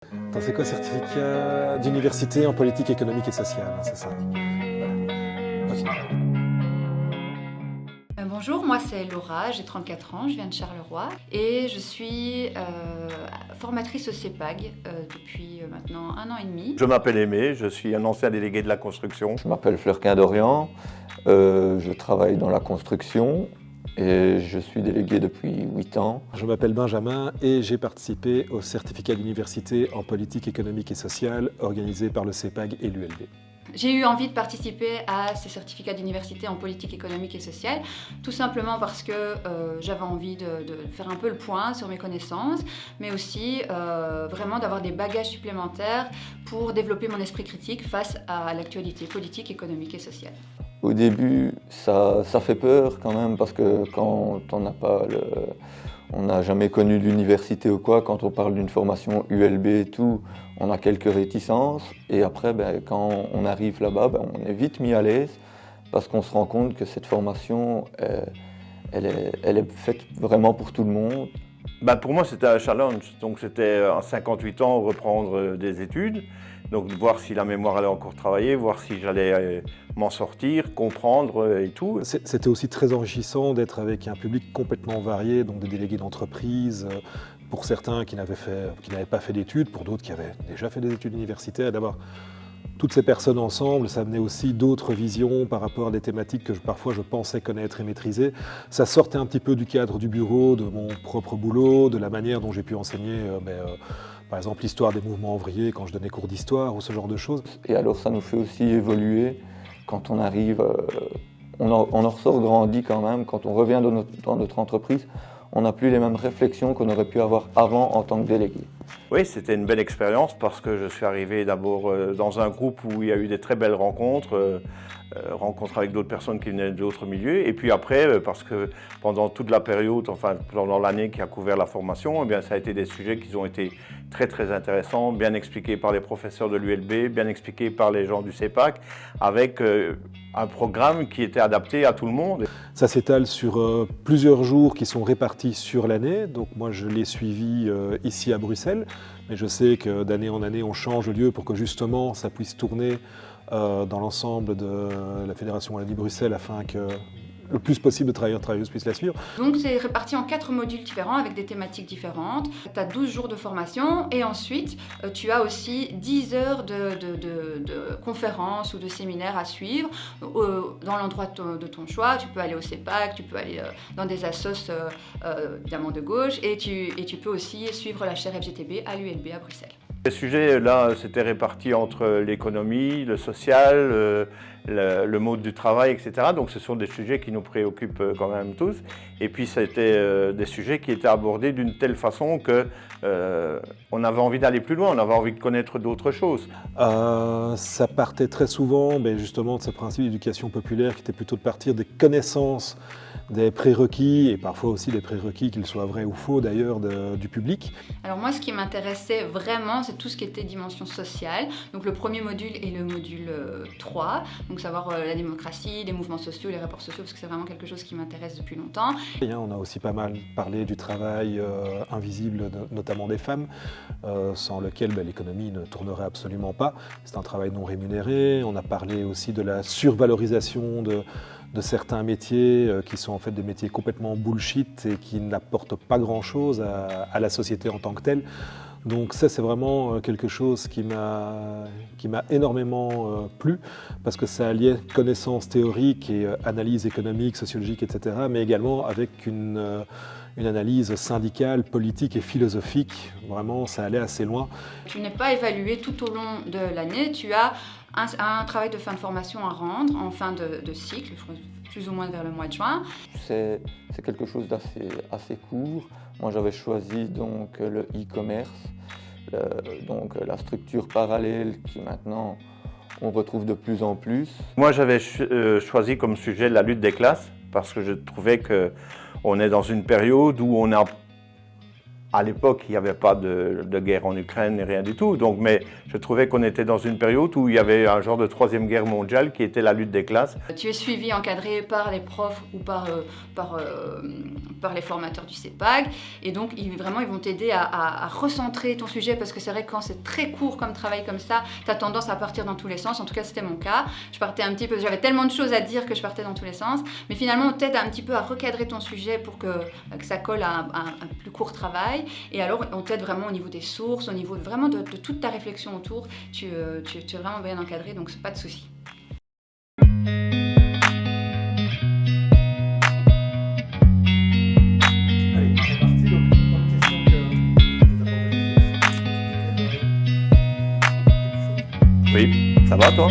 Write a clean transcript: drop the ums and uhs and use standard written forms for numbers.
Attends, c'est quoi certificat d'université en politique économique et sociale, hein, c'est ça? Voilà. Ok. Bonjour, moi c'est Laura, j'ai 34 ans, je viens de Charleroi et je suis formatrice au CEPAG depuis maintenant 1 an et demi. Je m'appelle Aimé, je suis un ancien délégué de la construction. Je m'appelle Fleurquin Dorian, je travaille dans la construction et je suis délégué depuis 8 ans. Je m'appelle Benjamin et j'ai participé au certificat d'université en politique économique et sociale organisé par le CEPAG et l'ULB. J'ai eu envie de participer à ces certificats d'université en politique économique et sociale, tout simplement parce que j'avais envie de faire un peu le point sur mes connaissances, mais aussi vraiment d'avoir des bagages supplémentaires pour développer mon esprit critique face à l'actualité politique, économique et sociale. Au début, ça fait peur quand même parce que quand on n'a jamais connu l'université ou quoi, quand on parle d'une formation ULB et tout, on a quelques réticences. Et après, quand on arrive là-bas, on est vite mis à l'aise parce qu'on se rend compte que cette formation, elle est faite vraiment pour tout le monde. Pour moi, c'était un challenge. Donc, c'était à 58 ans reprendre des études. Donc, voir si la mémoire allait encore travailler, voir si j'allais m'en sortir, comprendre et tout. C'était aussi très enrichissant d'être avec un public complètement varié, donc des délégués d'entreprise, pour certains qui n'avaient pas fait d'études, pour d'autres qui avaient déjà fait des études universitaires. D'avoir toutes ces personnes ensemble, ça amenait aussi d'autres visions par rapport à des thématiques que parfois je pensais connaître et maîtriser. Ça sortait un petit peu du cadre du bureau, de mon propre boulot, de la manière dont j'ai pu enseigner par exemple l'histoire des mouvements ouvriers quand je donnais cours d'histoire ou ce genre de choses. Et alors ça nous fait aussi évoluer quand on arrive, on en ressort grandi quand même, quand on revient dans notre entreprise, on n'a plus les mêmes réflexions qu'on aurait pu avoir avant en tant que délégué. Oui, c'était une belle expérience parce que je suis arrivé d'abord dans un groupe où il y a eu des très belles rencontres, rencontres avec d'autres personnes qui venaient d'autres milieux. Et puis après, parce que pendant toute la période, enfin pendant l'année qui a couvert la formation, ça a été des sujets qui ont été très très intéressants, bien expliqués par les professeurs de l'ULB, bien expliqués par les gens du CEPAC, avec un programme qui était adapté à tout le monde. Ça s'étale sur plusieurs jours qui sont répartis sur l'année. Donc moi je l'ai suivi ici à Bruxelles, mais je sais que d'année en année on change de lieu pour que justement ça puisse tourner dans l'ensemble de la Fédération Wallonie-Bruxelles afin que le plus possible de travailleurs et travailleuses puissent la suivre. Donc c'est réparti en 4 modules différents avec des thématiques différentes. Tu as 12 jours de formation et ensuite tu as aussi 10 heures de conférences ou de séminaires à suivre dans l'endroit de ton choix. Tu peux aller au CEPAC, tu peux aller dans des assos évidemment de gauche et tu peux aussi suivre la chaire FGTB à l'ULB à Bruxelles. Les sujets, là, c'était réparti entre l'économie, le social, le mode du travail, etc. Donc ce sont des sujets qui nous préoccupent quand même tous. Et puis c'était des sujets qui étaient abordés d'une telle façon qu'on avait envie d'aller plus loin, on avait envie de connaître d'autres choses. Ça partait très souvent justement de ce principe d'éducation populaire qui était plutôt de partir des connaissances, des prérequis et parfois aussi des prérequis, qu'ils soient vrais ou faux d'ailleurs, du public. Alors moi, ce qui m'intéressait vraiment, c'est tout ce qui était dimension sociale. Donc le premier module est le module 3, donc savoir la démocratie, les mouvements sociaux, les rapports sociaux, parce que c'est vraiment quelque chose qui m'intéresse depuis longtemps. Et on a aussi pas mal parlé du travail invisible, notamment des femmes, sans lequel l'économie ne tournerait absolument pas. C'est un travail non rémunéré. On a parlé aussi de la survalorisation de certains métiers qui sont en fait des métiers complètement bullshit et qui n'apportent pas grand-chose à la société en tant que telle. Donc ça, c'est vraiment quelque chose qui m'a énormément plu, parce que ça alliait connaissances théoriques et analyse économique, sociologique, etc., mais également avec une analyse syndicale, politique et philosophique. Vraiment, ça allait assez loin. Tu n'es pas évalué tout au long de l'année, tu as un travail de fin de formation à rendre en fin de cycle, plus ou moins vers le mois de juin. C'est quelque chose d'assez court. Moi j'avais choisi donc le e-commerce, donc la structure parallèle qui maintenant on retrouve de plus en plus. Moi j'avais choisi comme sujet la lutte des classes parce que je trouvais qu'on est dans une période où on a à l'époque, il n'y avait pas de guerre en Ukraine ni rien du tout. Donc, mais je trouvais qu'on était dans une période où il y avait un genre de troisième guerre mondiale qui était la lutte des classes. Tu es suivi, encadré par les profs ou par les formateurs du CEPAG. Et donc, ils vont t'aider à recentrer ton sujet parce que c'est vrai que quand c'est très court comme travail comme ça, tu as tendance à partir dans tous les sens. En tout cas, c'était mon cas. Je partais un petit peu, j'avais tellement de choses à dire que je partais dans tous les sens. Mais finalement, on t'aide un petit peu à recadrer ton sujet pour que ça colle à un plus court travail. Et alors, on t'aide vraiment au niveau des sources, au niveau vraiment de toute ta réflexion autour. Tu es vraiment bien encadré, donc c'est pas de souci. Allez, c'est parti. Donc, une question que... Oui, ça va toi ?